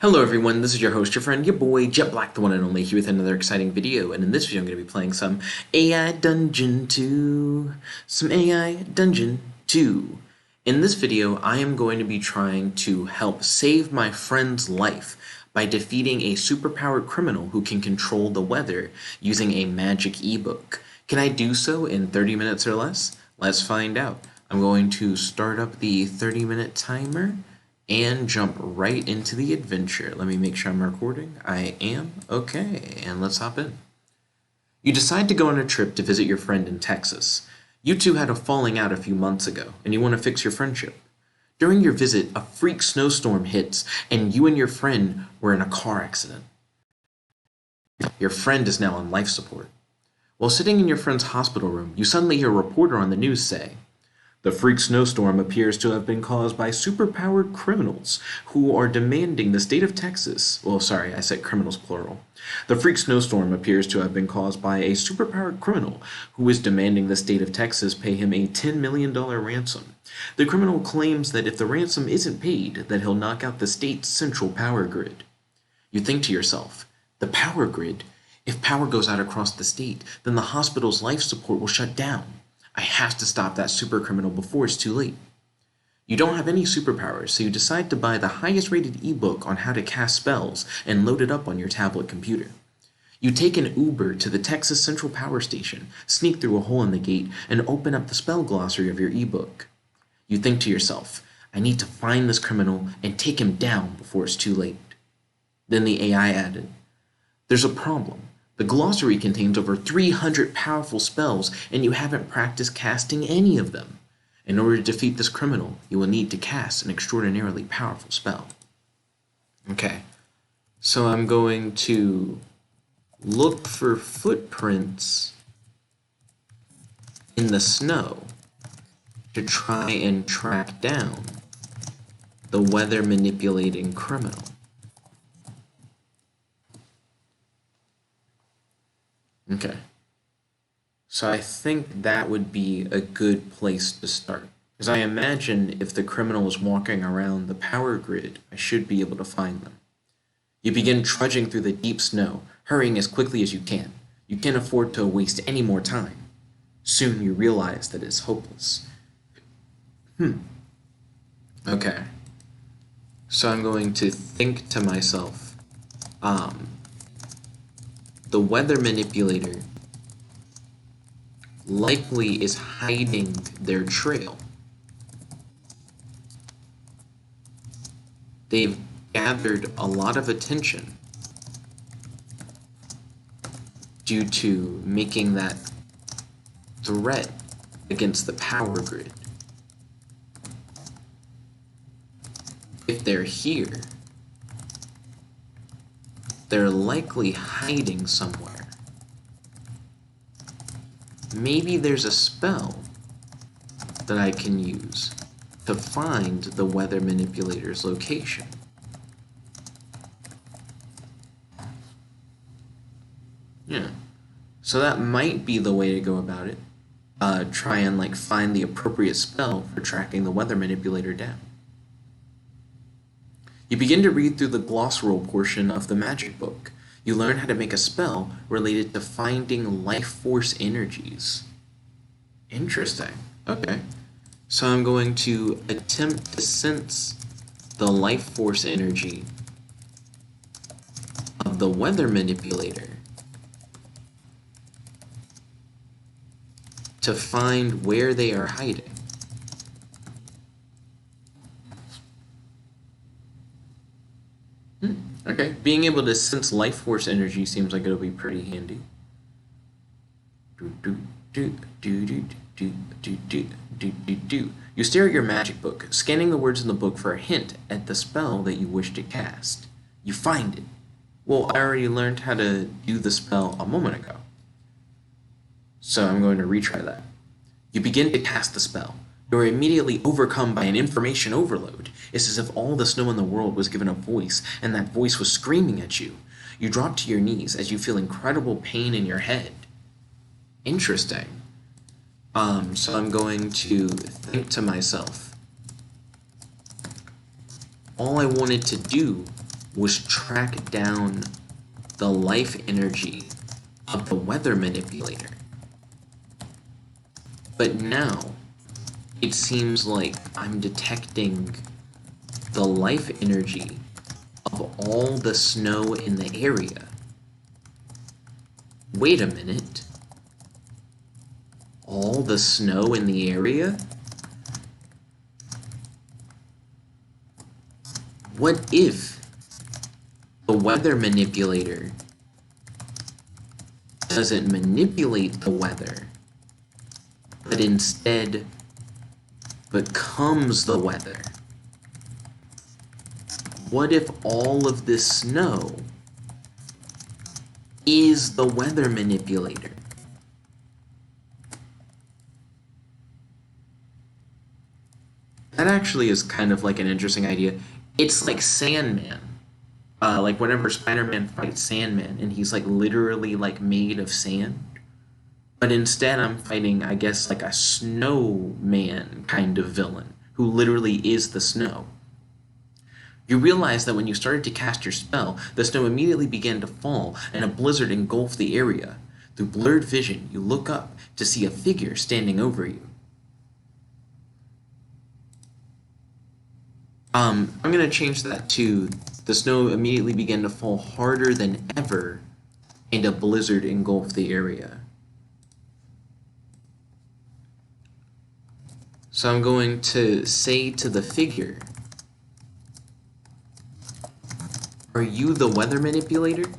Hello everyone, this is your host, your friend, your boy, Jet Black, the one and only, here with another exciting video, and in this video I'm going to be playing some AI Dungeon 2. In this video, I am going to be trying to help save my friend's life by defeating a superpowered criminal who can control the weather using a magic ebook. Can I do so in 30 minutes or less? Let's find out. I'm going to start up the 30-minute timer and jump right into the adventure. Let me make sure I'm recording. I am. Okay, and let's hop in. You decide to go on a trip to visit your friend in Texas. You two had a falling out a few months ago, and you want to fix your friendship. During your visit, a freak snowstorm hits, and you and your friend were in a car accident. Your friend is now on life support. While sitting in your friend's hospital room, you suddenly hear a reporter on the news say, "The freak snowstorm appears to have been caused by superpowered criminals who are demanding the state of Texas." Well, sorry, I said criminals plural. "The freak snowstorm appears to have been caused by a superpowered criminal who is demanding the state of Texas pay him a $10 million ransom. The criminal claims that if the ransom isn't paid, that he'll knock out the state's central power grid." You think to yourself, the power grid? If power goes out across the state, then the hospital's life support will shut down. I have to stop that super criminal before it's too late. You don't have any superpowers, so you decide to buy the highest rated ebook on how to cast spells and load it up on your tablet computer. You take an Uber to the Texas Central Power Station, sneak through a hole in the gate, and open up the spell glossary of your ebook. You think to yourself, I need to find this criminal and take him down before it's too late. Then the AI added, "There's a problem. The glossary contains over 300 powerful spells, and you haven't practiced casting any of them. In order to defeat this criminal, you will need to cast an extraordinarily powerful spell." Okay, so I'm going to look for footprints in the snow to try and track down the weather manipulating criminal. Okay, so I think that would be a good place to start, because I imagine if the criminal is walking around the power grid, I should be able to find them. You begin trudging through the deep snow, hurrying as quickly as you can. You can't afford to waste any more time. Soon you realize that it's hopeless. Okay, so I'm going to think to myself, the weather manipulator likely is hiding their trail. They've gathered a lot of attention due to making that threat against the power grid. If they're here, they're likely hiding somewhere. Maybe there's a spell that I can use to find the weather manipulator's location. Yeah, so that might be the way to go about it. Try and find the appropriate spell for tracking the weather manipulator down. You begin to read through the glossary portion of the magic book. You learn how to make a spell related to finding life force energies. Interesting. Okay. So I'm going to attempt to sense the life force energy of the weather manipulator to find where they are hiding. Okay, being able to sense life force energy seems like it'll be pretty handy. You stare at your magic book, scanning the words in the book for a hint at the spell that you wish to cast. You find it. Well, I already learned how to do the spell a moment ago, so I'm going to retry that. You begin to cast the spell. You're immediately overcome by an information overload. It's as if all the snow in the world was given a voice, and that voice was screaming at you. You drop to your knees as you feel incredible pain in your head. Interesting. So I'm going to think to myself, all I wanted to do was track down the life energy of the weather manipulator. But now, it seems like I'm detecting the life energy of all the snow in the area. Wait a minute. All the snow in the area? What if the weather manipulator doesn't manipulate the weather, but instead becomes the weather? What if all of this snow is the weather manipulator? That actually is kind of like an interesting idea. It's like Sandman. Like whenever Spider-Man fights Sandman, and he's like literally like made of sand. But instead I'm fighting, I guess, like a snowman kind of villain, who literally is the snow. You realize that when you started to cast your spell, the snow immediately began to fall, and a blizzard engulfed the area. Through blurred vision, you look up to see a figure standing over you. I'm gonna change that to the snow immediately began to fall harder than ever, and a blizzard engulfed the area. So I'm going to say to the figure, "Are you the weather manipulator?"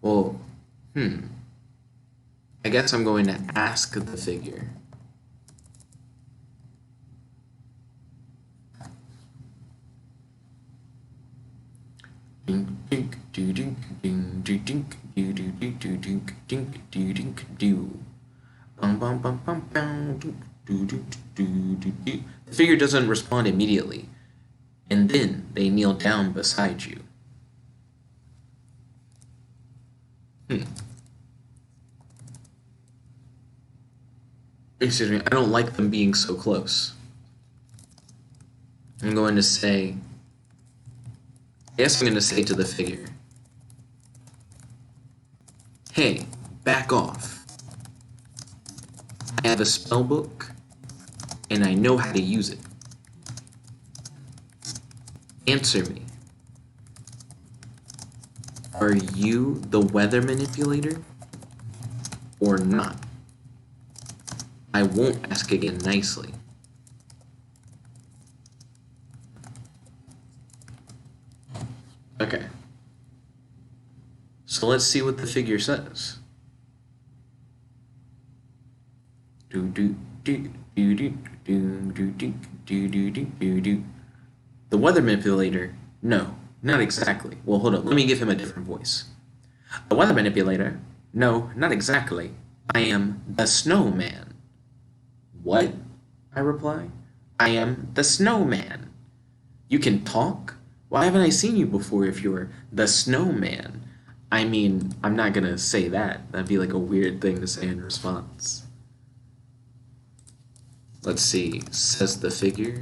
Well, I guess I'm going to ask the figure. The figure doesn't respond immediately, and then they kneel down beside you. Excuse me, I don't like them being so close. I'm going to say, I guess I'm going to say to the figure, "Hey, back off. I have a spell book, and I know how to use it. Answer me. Are you the weather manipulator or not? I won't ask again nicely." Okay. So let's see what the figure says. The weather manipulator? No, not exactly. Well, hold on. Let me give him a different voice. The weather manipulator? No, not exactly. I am the snowman. What? I reply. I am the snowman. You can talk? Why haven't I seen you before if you're the snowman? I mean, I'm not gonna say that. That'd be like a weird thing to say in response. Let's see, says the figure.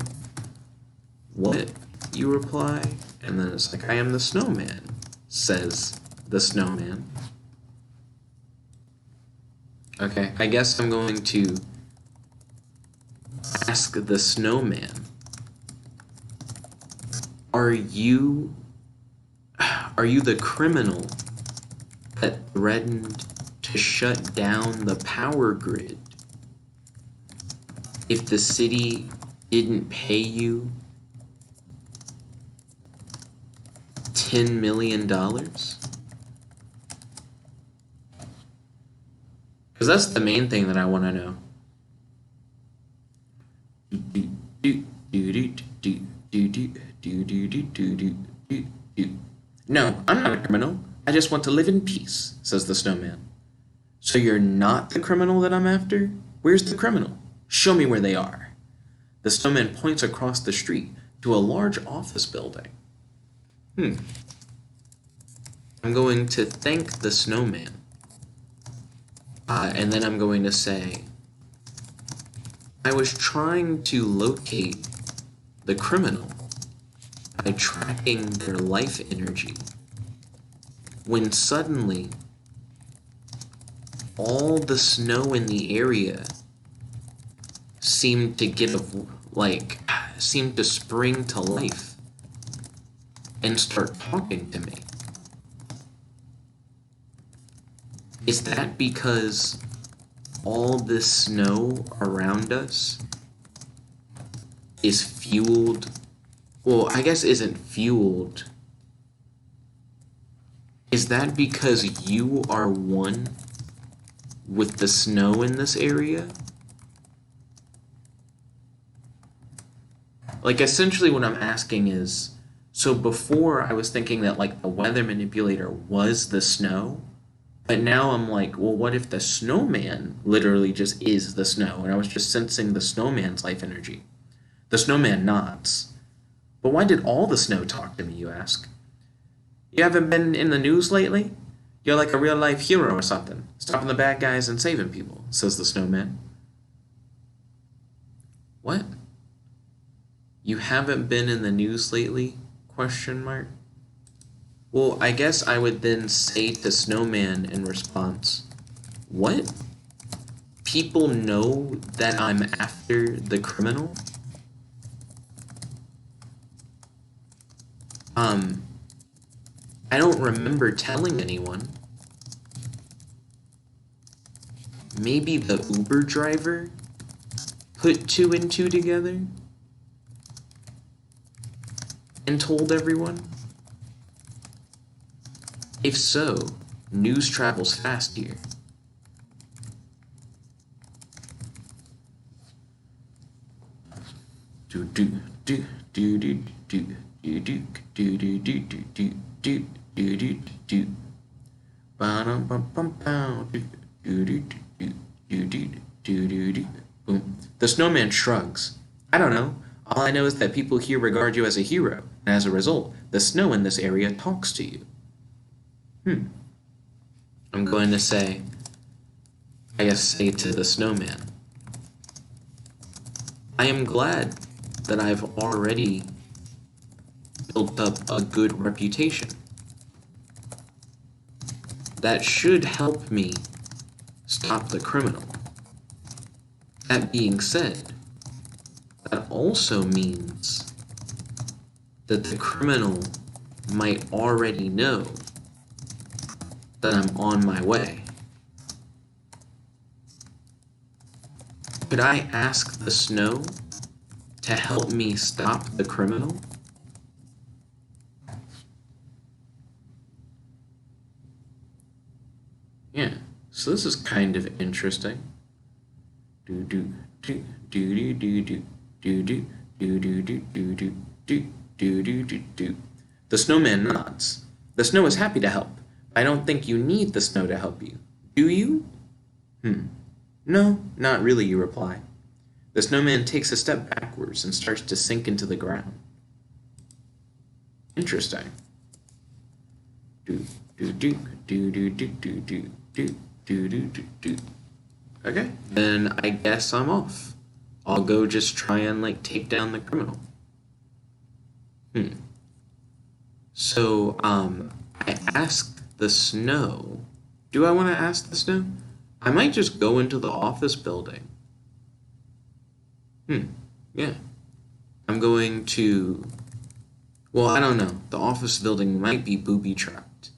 What? You reply. And then it's like, I am the snowman, says the snowman. Okay, I guess I'm going to ask the snowman, Are you the criminal that threatened to shut down the power grid if the city didn't pay you $10 million? Because that's the main thing that I want to know. No, I'm not a criminal. I just want to live in peace, says the snowman. So you're not the criminal that I'm after? Where's the criminal? Show me where they are. The snowman points across the street to a large office building. I'm going to thank the snowman. And then I'm going to say, I was trying to locate the criminal. by tracking their life energy, when suddenly all the snow in the area seemed to seemed to spring to life and start talking to me. Is that because all this snow around us is fueled? Well, I guess isn't fueled. Is that because you are one with the snow in this area? Like, essentially what I'm asking is, so before I was thinking that, like, the weather manipulator was the snow, but now I'm like, well, what if the snowman literally just is the snow, and I was just sensing the snowman's life energy? The snowman nods. But why did all the snow talk to me, you ask? You haven't been in the news lately? You're like a real-life hero or something, stopping the bad guys and saving people, says the snowman. What? You haven't been in the news lately? Question mark. Well, I guess I would then say to Snowman in response, what? People know that I'm after the criminal? I don't remember telling anyone. Maybe the Uber driver put 2 and 2 together and told everyone? If so, news travels fast here. Do do do do do do do do do do do do do do do do do. Bum bum bum bum. Do do do do do do do do. Boom. The snowman shrugs. I don't know. All I know is that people here regard you as a hero, and as a result, the snow in this area talks to you. I'm going to say to the snowman, I am glad that I've already built up a good reputation. That should help me stop the criminal. That being said, that also means that the criminal might already know that I'm on my way. Could I ask the snow to help me stop the criminal? Yeah, so this is kind of interesting. Do do do do do do do do do do do do do do do do do do. The snowman nods. The snow is happy to help. I don't think you need the snow to help you. Do you? No, not really, you reply. The snowman takes a step backwards and starts to sink into the ground. Interesting. Do do do do do do do do do do do do do. Okay, then I guess I'm off. I'll go just try and take down the criminal. So I asked the snow. Do I want to ask the snow? I might just go into the office building. Yeah. I'm going to... Well, I don't know. The office building might be booby-trapped.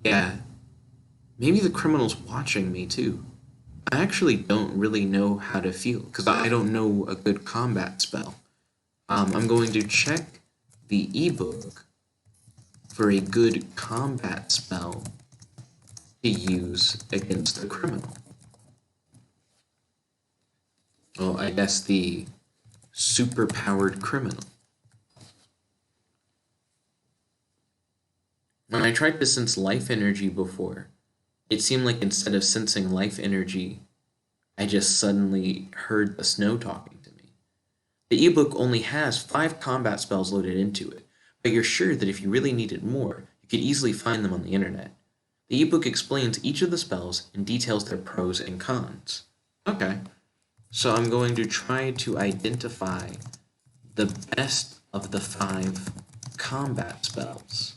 Yeah. Maybe the criminal's watching me, too. I actually don't really know how to feel, because I don't know a good combat spell. I'm going to check the ebook for a good combat spell to use against the criminal. Well, I guess the superpowered criminal. When I tried to sense life energy before, it seemed like instead of sensing life energy, I just suddenly heard the snow talking to me. The ebook only has 5 combat spells loaded into it, but you're sure that if you really needed more, you could easily find them on the internet. The ebook explains each of the spells and details their pros and cons. Okay, so I'm going to try to identify the best of the 5 combat spells.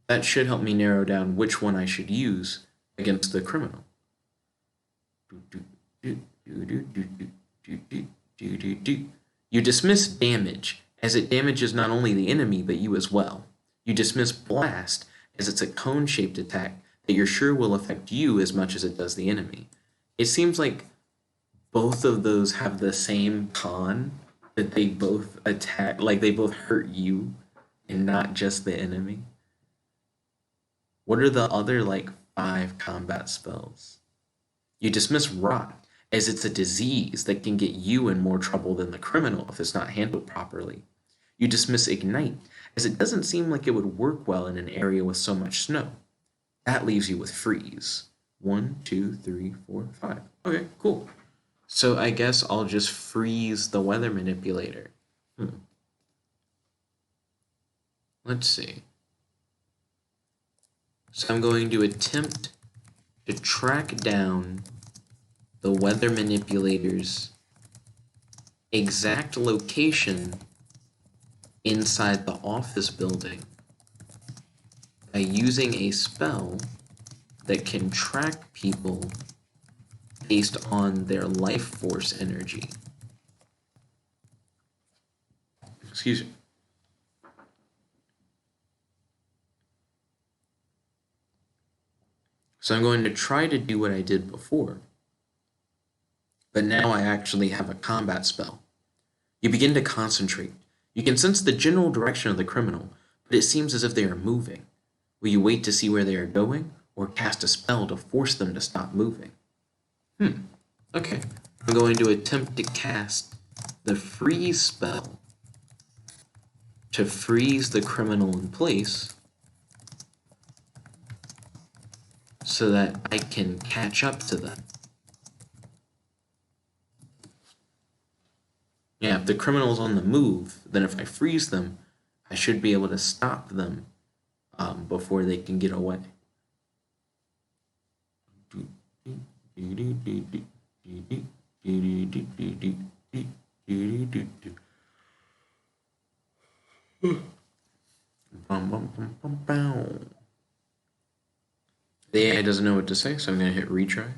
That should help me narrow down which one I should use against the criminal. You dismiss damage, as it damages not only the enemy, but you as well. You dismiss blast, as it's a cone-shaped attack that you're sure will affect you as much as it does the enemy. It seems like both of those have the same con, that they both attack, like they both hurt you and not just the enemy. What are the other, 5 combat spells? You dismiss rot, as it's a disease that can get you in more trouble than the criminal if it's not handled properly. You dismiss ignite, as it doesn't seem like it would work well in an area with so much snow. That leaves you with freeze. 1, 2, 3, 4, 5. Okay, cool. So I guess I'll just freeze the weather manipulator. Let's see. So I'm going to attempt to track down the weather manipulator's exact location inside the office building by using a spell that can track people based on their life force energy. Excuse me. So I'm going to try to do what I did before, but now I actually have a combat spell. You begin to concentrate. You can sense the general direction of the criminal, but it seems as if they are moving. Will you wait to see where they are going, or cast a spell to force them to stop moving? Okay. I'm going to attempt to cast the freeze spell to freeze the criminal in place so that I can catch up to them. Yeah, if the criminal's on the move, then if I freeze them, I should be able to stop them before they can get away. The AI doesn't know what to say, so I'm going to hit retry.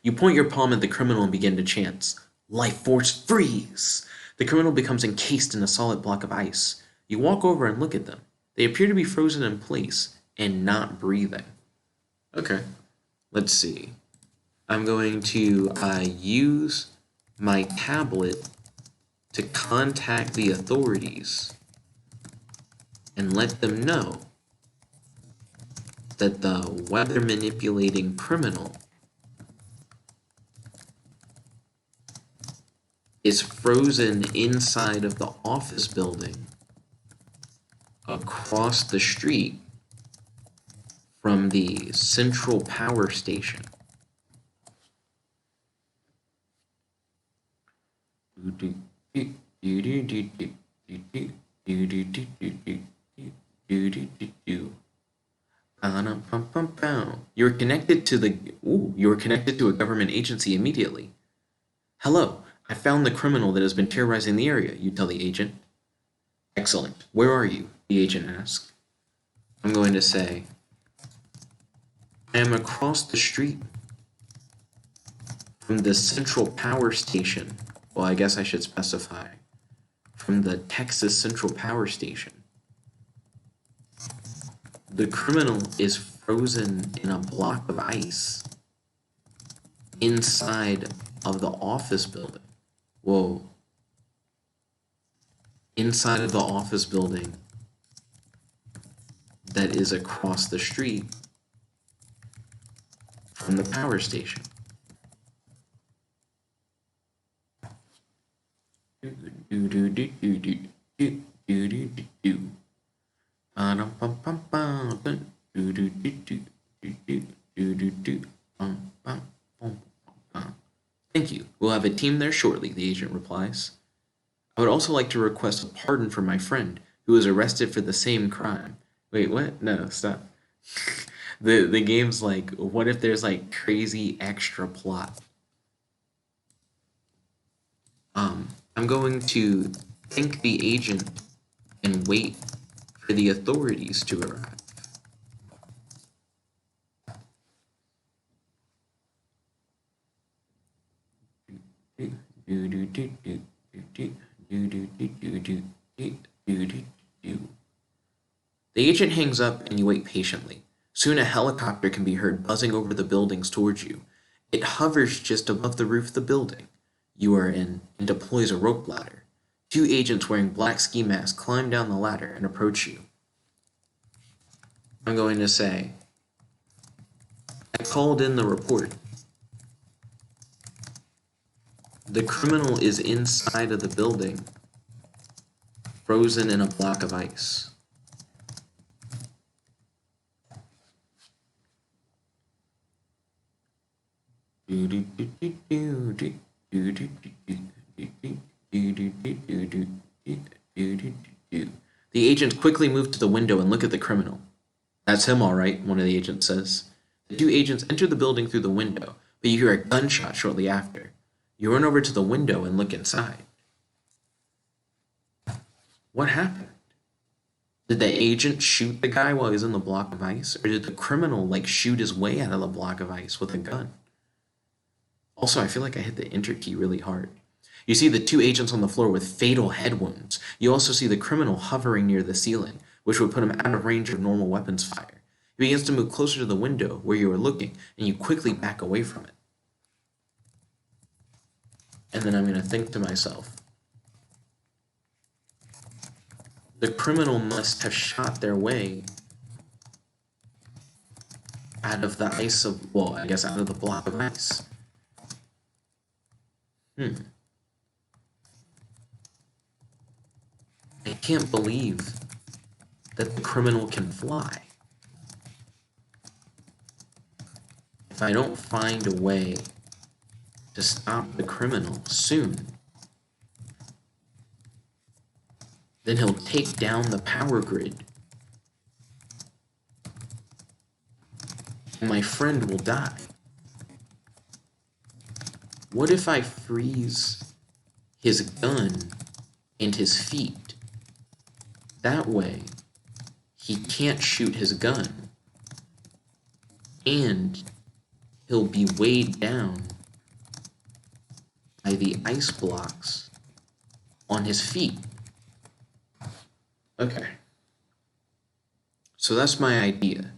You point your palm at the criminal and begin to chant, "Life Force Freeze!" The criminal becomes encased in a solid block of ice. You walk over and look at them. They appear to be frozen in place and not breathing. Okay, let's see. I'm going to use my tablet to contact the authorities and let them know that the weather manipulating criminal is frozen inside of the office building across the street from the central power station. You're connected to a government agency immediately. "Hello, I found the criminal that has been terrorizing the area," you tell the agent. "Excellent. Where are you?" the agent asks. I'm going to say, "I am across the street from the central power station." Well, I guess I should specify. From the Texas Central Power Station. The criminal is frozen in a block of ice inside of the office building. Whoa. Inside of the office building that is across the street from the power station. Thank you. We'll have a team there shortly, the agent replies. "I would also like to request a pardon for my friend. who was arrested for the same crime. Wait, what? No, stop. The game's like, what if there's like crazy extra plot? I'm going to thank the agent and wait for the authorities to arrive. The agent hangs up and you wait patiently. Soon a helicopter can be heard buzzing over the buildings towards you. It hovers just above the roof of the building you are in and deploys a rope ladder. Two agents wearing black ski masks climb down the ladder and approach you. I'm going to say, I called in the report. The criminal is inside of the building, frozen in a block of ice. The agents quickly move to the window and look at the criminal. That's him, all right, one of the agents says. The two agents enter the building through the window, but you hear a gunshot shortly after. You run over to the window and look inside. What happened? Did the agent shoot the guy while he was in the block of ice? Or did the criminal, like, shoot his way out of the block of ice with a gun? Also, I feel like I hit the enter key really hard. You see the two agents on the floor with fatal head wounds. You also see the criminal hovering near the ceiling, which would put him out of range of normal weapons fire. He begins to move closer to the window where you are looking, and you quickly back away from it. And then I'm going to think to myself, the criminal must have shot their way out of the ice of, well, I guess out of the block of ice. I can't believe that the criminal can fly. If I don't find a way to stop the criminal soon, then he'll take down the power grid. And my friend will die. What if I freeze his gun and his feet? That way, he can't shoot his gun. And he'll be weighed down by the ice blocks on his feet. Okay. So that's my idea.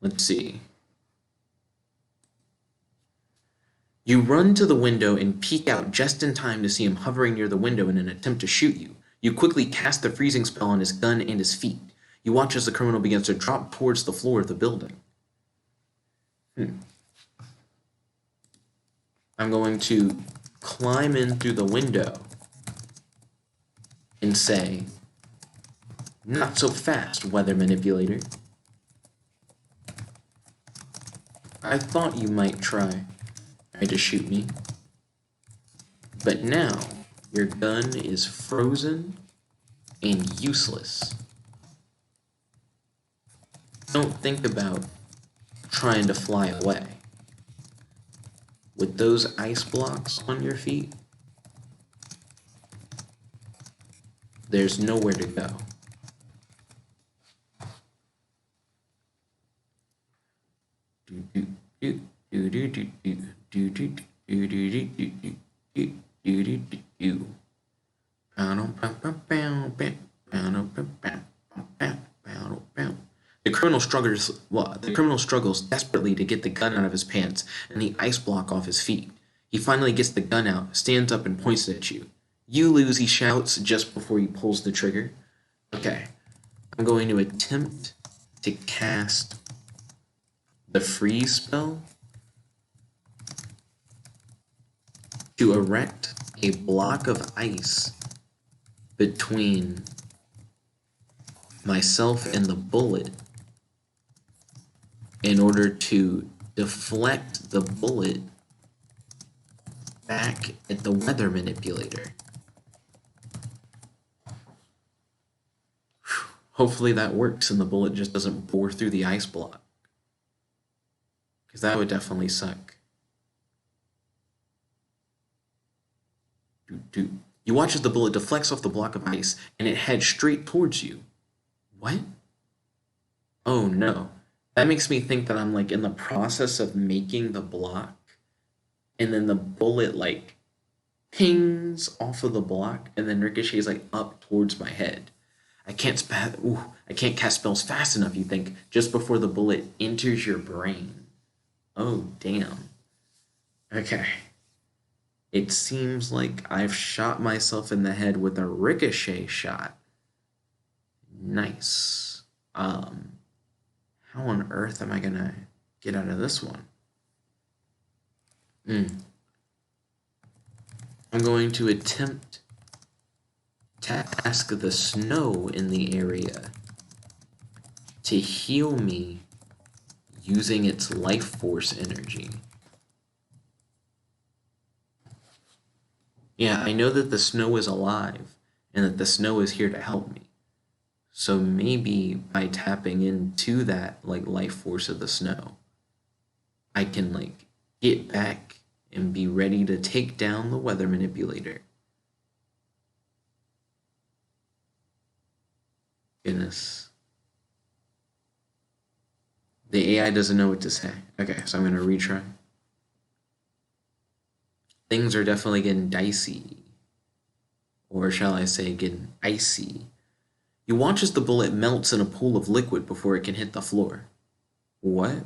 Let's see. You run to the window and peek out just in time to see him hovering near the window in an attempt to shoot you. You quickly cast the freezing spell on his gun and his feet. You watch as the criminal begins to drop towards the floor of the building. I'm going to climb in through the window and say, "Not so fast, Weather Manipulator. I thought you might try to shoot me, but now your gun is frozen and useless. Don't think about trying to fly away. With those ice blocks on your feet, there's nowhere to go." The criminal struggles desperately to get the gun out of his pants and the ice block off his feet. He finally gets the gun out, stands up, and points it at you. "You lose," he shouts just before he pulls the trigger. Okay, I'm going to attempt to cast the freeze spell to erect a block of ice between myself and the bullet in order to deflect the bullet back at the weather manipulator. Hopefully that works and the bullet just doesn't bore through the ice block, because that would definitely suck. You watch as the bullet deflects off the block of ice and it heads straight towards you. What? Oh no. That makes me think that I'm like in the process of making the block, and then the bullet like pings off of the block and then ricochets like up towards my head. I can't cast spells fast enough, you think, just before the bullet enters your brain. Oh, damn. Okay. It seems like I've shot myself in the head with a ricochet shot. Nice. How on earth am I gonna get out of this one? I'm going to attempt to ask the snow in the area to heal me using its life force energy. Yeah, I know that the snow is alive and that the snow is here to help me. So maybe by tapping into that like life force of the snow, I can like get back and be ready to take down the weather manipulator. Goodness. The AI doesn't know what to say. Okay, so I'm going to retry. Things are definitely getting dicey. Or shall I say getting icy. You watch as the bullet melts in a pool of liquid before it can hit the floor. What?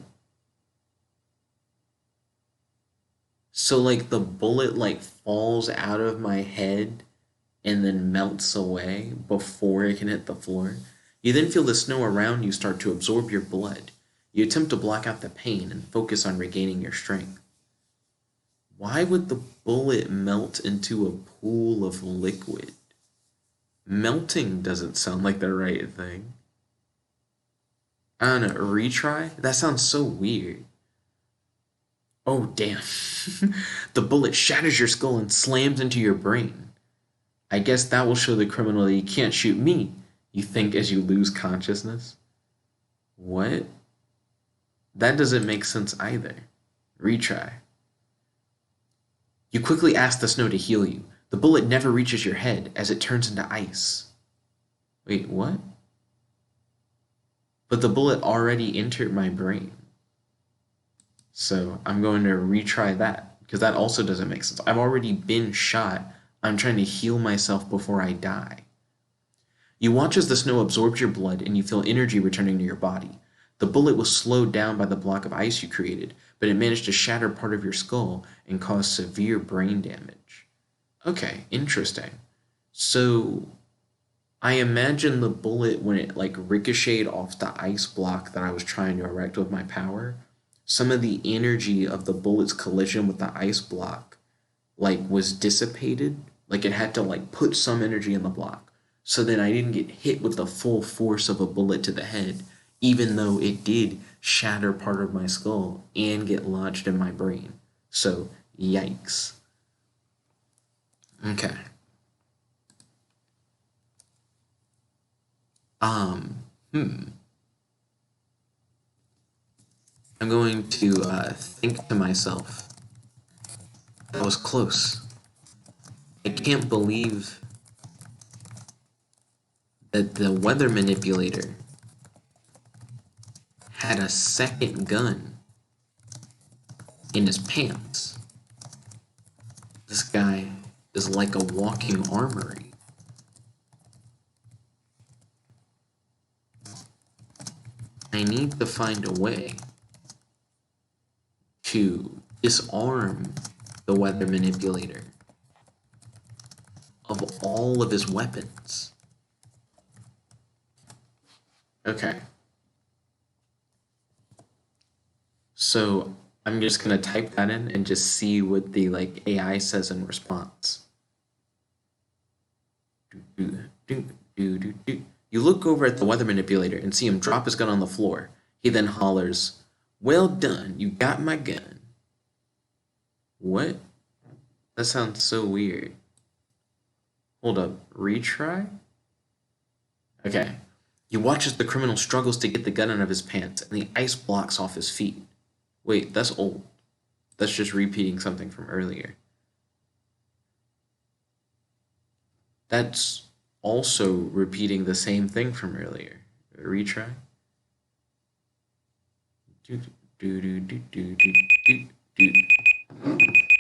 So like the bullet like falls out of my head and then melts away before it can hit the floor. You then feel the snow around you start to absorb your blood. You attempt to block out the pain and focus on regaining your strength. Why would the bullet melt into a pool of liquid? Melting doesn't sound like the right thing. I don't know, retry? That sounds so weird. Oh, damn. The bullet shatters your skull and slams into your brain. I guess that will show the criminal that he can't shoot me, you think as you lose consciousness. What? That doesn't make sense either. Retry. You quickly ask the snow to heal you. The bullet never reaches your head as it turns into ice. Wait, what? But the bullet already entered my brain. So I'm going to retry that, because that also doesn't make sense. I've already been shot. I'm trying to heal myself before I die. You watch as the snow absorbs your blood and you feel energy returning to your body. The bullet was slowed down by the block of ice you created, but it managed to shatter part of your skull and cause severe brain damage. Okay, interesting. So I imagine the bullet, when it like ricocheted off the ice block that I was trying to erect with my power, some of the energy of the bullet's collision with the ice block like was dissipated. Like it had to like put some energy in the block. So then I didn't get hit with the full force of a bullet to the head, even though it did shatter part of my skull and get lodged in my brain. So, yikes. Okay. I'm going to think to myself, that was close. I can't believe that the weather manipulator had a second gun in his pants. This guy is like a walking armory. I need to find a way to disarm the weather manipulator of all of his weapons. Okay. So I'm just gonna type that in and just see what the like AI says in response. You look over at the weather manipulator and see him drop his gun on the floor. He then hollers, Well done, you got my gun. What? That sounds so weird. Hold up, retry? Okay. You watch as the criminal struggles to get the gun out of his pants, and the ice blocks off his feet. Wait, that's old. That's just repeating something from earlier. That's also repeating the same thing from earlier. Retry. Do, do, do, do, do, do, do, do.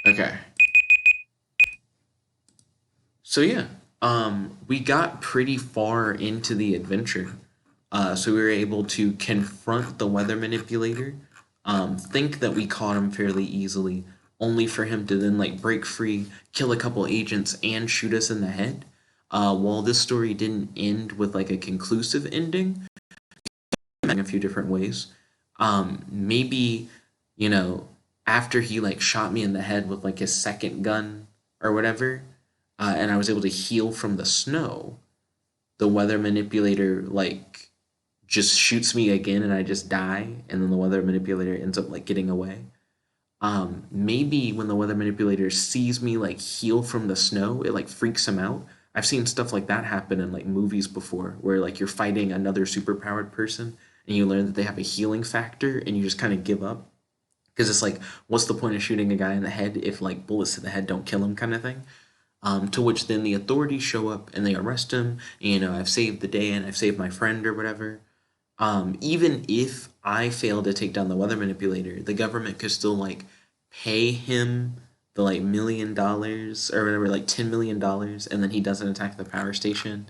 Okay. So yeah, we got pretty far into the adventure. So we were able to confront the weather manipulator, think that we caught him fairly easily, only for him to then like break free, kill a couple agents, and shoot us in the head. While this story didn't end with like a conclusive ending, in a few different ways. Maybe, you know, after he like shot me in the head with like his second gun or whatever, and I was able to heal from the snow, the weather manipulator like just shoots me again and I just die, and then the weather manipulator ends up like getting away. Maybe when the weather manipulator sees me like heal from the snow, it like freaks him out. I've seen stuff like that happen in like movies before, where like you're fighting another superpowered person and you learn that they have a healing factor and you just kind of give up because it's like, what's the point of shooting a guy in the head if like bullets to the head don't kill him, kind of thing. To which then the authorities show up and they arrest him. And, you know, I've saved the day and I've saved my friend or whatever. Even if I fail to take down the weather manipulator, the government could still like pay him the like $1 million or whatever, like $10 million, and then he doesn't attack the power station.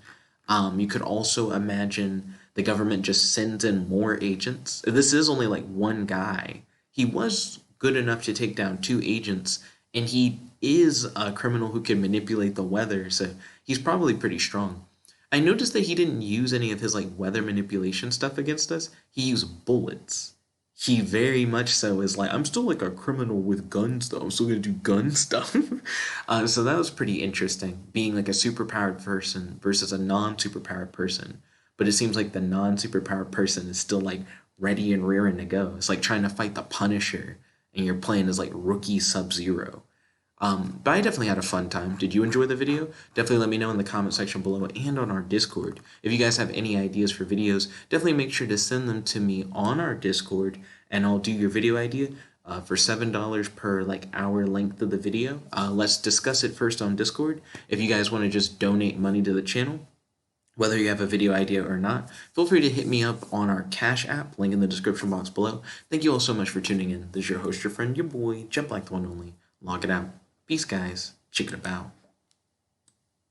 You could also imagine the government just sends in more agents. This is only like one guy. He was good enough to take down two agents, and he is a criminal who can manipulate the weather, so he's probably pretty strong. I noticed that he didn't use any of his like weather manipulation stuff against us. He used bullets. He very much so is like, I'm still like a criminal with guns though. I'm still gonna do gun stuff. So that was pretty interesting, being like a superpowered person versus a non-superpowered person. But it seems like the non-superpowered person is still like ready and rearing to go. It's like trying to fight the Punisher, and you're playing as like rookie Sub-Zero. But I definitely had a fun time. Did you enjoy the video? Definitely let me know in the comment section below and on our Discord. If you guys have any ideas for videos, definitely make sure to send them to me on our Discord, and I'll do your video idea for $7 per like hour length of the video. Let's discuss it first on Discord. If you guys want to just donate money to the channel, whether you have a video idea or not, feel free to hit me up on our Cash App, link in the description box below. Thank you all so much for tuning in. This is your host, your friend, your boy, Jet Black the one only. Log it out. Peace, guys. Check it about.